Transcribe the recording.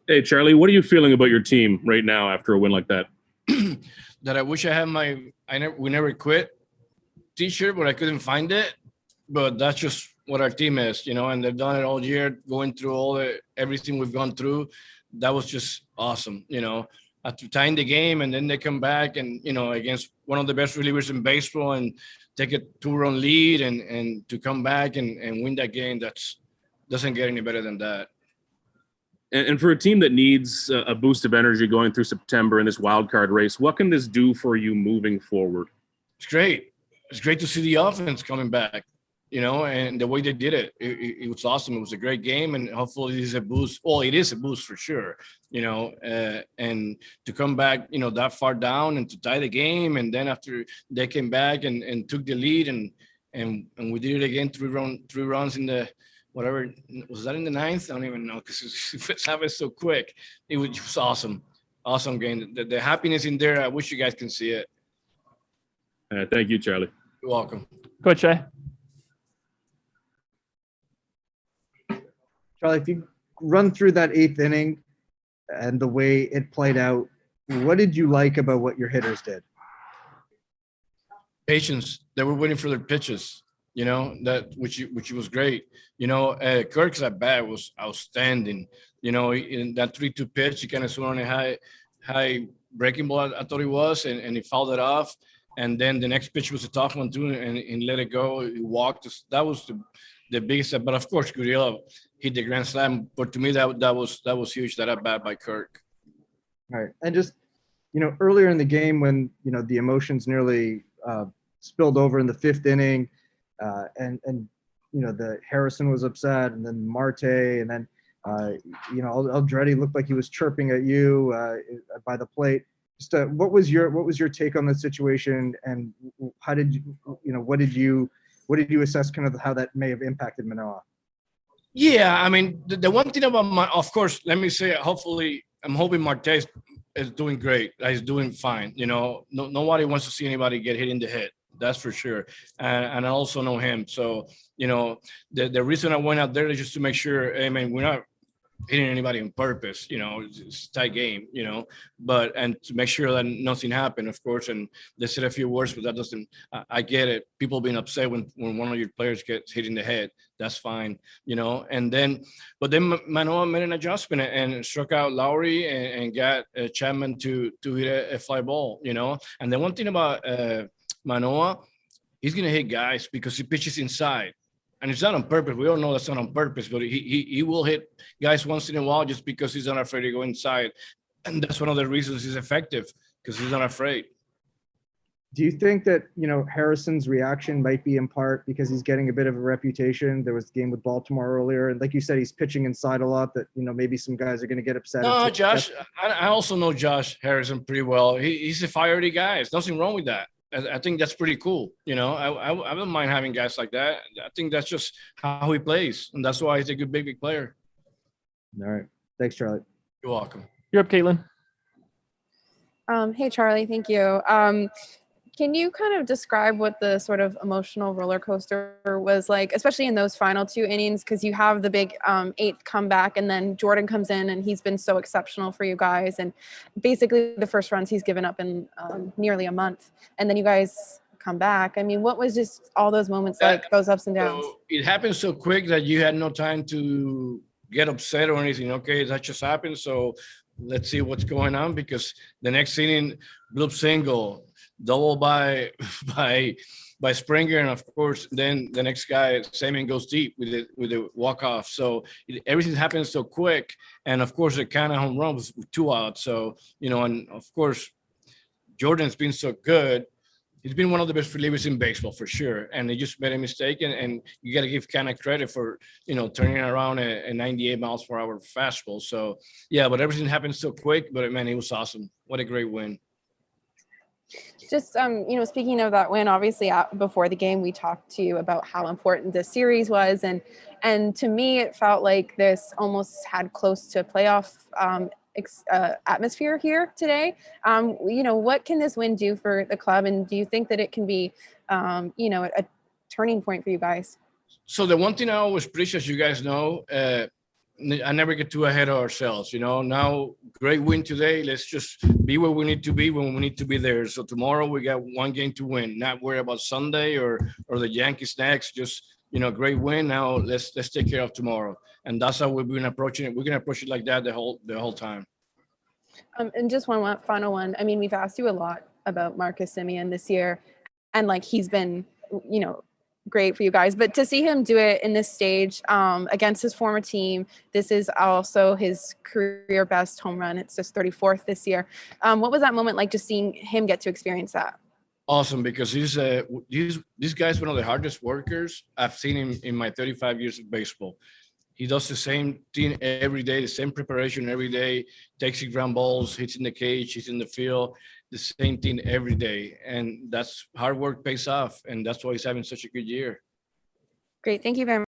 Hey, Charlie, what are you feeling about your team right now after a win like that? That I wish I had we never quit t-shirt, but I couldn't find it. But that's just what our team is, and they've done it all year, going through everything we've gone through. That was just awesome, after tying the game, and then they come back and, against one of the best relievers in baseball and take a 2-run lead and to come back and win that game. That's doesn't get any better than that. And for a team that needs a boost of energy going through September in this wild card race, what can this do for you moving forward? It's great. It's great to see the offense coming back, and the way they did it. It was awesome. It was a great game, and hopefully it is a boost. Well, it is a boost for sure, and to come back, that far down and to tie the game, and then after they came back and took the lead, and we did it again, three runs in the whatever was that in the ninth? I don't even know because it happened so quick. It was just awesome game. The happiness in there. I wish you guys can see it. Thank you, Charlie. You're welcome. Coach Shea. Charlie, if you run through that 8th inning and the way it played out, what did you like about what your hitters did? Patience. They were waiting for their pitches. That which was great. Kirk's at bat was outstanding. In that 3-2 pitch, he kind of swung on a high breaking ball, I thought it was, and he fouled it off. And then the next pitch was a tough one too, and let it go. He walked. That was the biggest. But of course, Gurriel hit the grand slam. But to me, that was huge. That at bat by Kirk. All right, and just earlier in the game when the emotions nearly spilled over in the 5th inning. And the Harrison was upset, and then Marte, and then Aldretti looked like he was chirping at you by the plate. Just what was your take on the situation, and how did what did you assess kind of how that may have impacted Manoah? Yeah, I mean the one thing about of course, let me say, hopefully, I'm hoping Marte is doing great. He's doing fine. Nobody wants to see anybody get hit in the head. That's for sure. And I also know him. So, the reason I went out there is just to make sure, we're not hitting anybody on purpose, it's a tight game, and to make sure that nothing happened, of course. And they said a few words, but that doesn't, I get it. People being upset when one of your players gets hit in the head, that's fine, but then Manoah made an adjustment and struck out Lowry and got Chapman to hit a fly ball, and the one thing about, Manoah, he's going to hit guys because he pitches inside. And it's not on purpose. We all know that's not on purpose, but he will hit guys once in a while just because he's not afraid to go inside. And that's one of the reasons he's effective, because he's not afraid. Do you think that, Harrison's reaction might be in part because he's getting a bit of a reputation? There was the game with Baltimore earlier, and like you said, he's pitching inside a lot, that, maybe some guys are going to get upset. No, Josh, I also know Josh Harrison pretty well. He's a fiery guy. There's nothing wrong with that. I think that's pretty cool. I don't mind having guys like that. I think that's just how he plays, and that's why he's a good big player. All right. Thanks, Charlie. You're welcome. You're up, Caitlin. Hey, Charlie. Thank you. Can you kind of describe what the sort of emotional roller coaster was like, especially in those final 2 innings? Because you have the big 8th comeback, and then Jordan comes in, and he's been so exceptional for you guys. And basically the first runs he's given up in nearly a month. And then you guys come back. I mean, what was just all those moments like, those ups and downs? It happened so quick that you had no time to get upset or anything. Okay, that just happened. So let's see what's going on, because the next inning, bloop single, double by Springer, and of course then the next guy, Semien, goes deep with the walk off. So everything happens so quick, and of course the kind of home run was 2 outs. So and of course Jordan's been so good. He's been one of the best relievers in baseball for sure, and he just made a mistake, and you got to give kind of credit for turning around a 98 miles per hour fastball. So yeah, but everything happened so quick. But man, it was awesome. What a great win. Just, speaking of that win, obviously before the game, we talked to you about how important this series was. And to me, it felt like this almost had close to playoff atmosphere here today. What can this win do for the club? And do you think that it can be, a turning point for you guys? So the one thing I always preach, as you guys know, I never get too ahead of ourselves. Now great win today. Let's just be where we need to be when we need to be there. So tomorrow we got one game to win. Not worry about Sunday or the Yankees next. Just great win. Now let's take care of tomorrow. And that's how we've been approaching it. We're gonna approach it like that the whole time. And just one final one. I mean, we've asked you a lot about Marcus Semien this year, and like he's been, great for you guys. But to see him do it in this stage against his former team, this is also his career best home run. It's just 34th this year. What was that moment like, just seeing him get to experience that? Awesome, because this guy's one of the hardest workers I've seen in my 35 years of baseball. He does the same thing every day, the same preparation every day, takes his ground balls, hits in the cage, he's in the field, the same thing every day. And that's hard work pays off. And that's why he's having such a good year. Great. Thank you very much.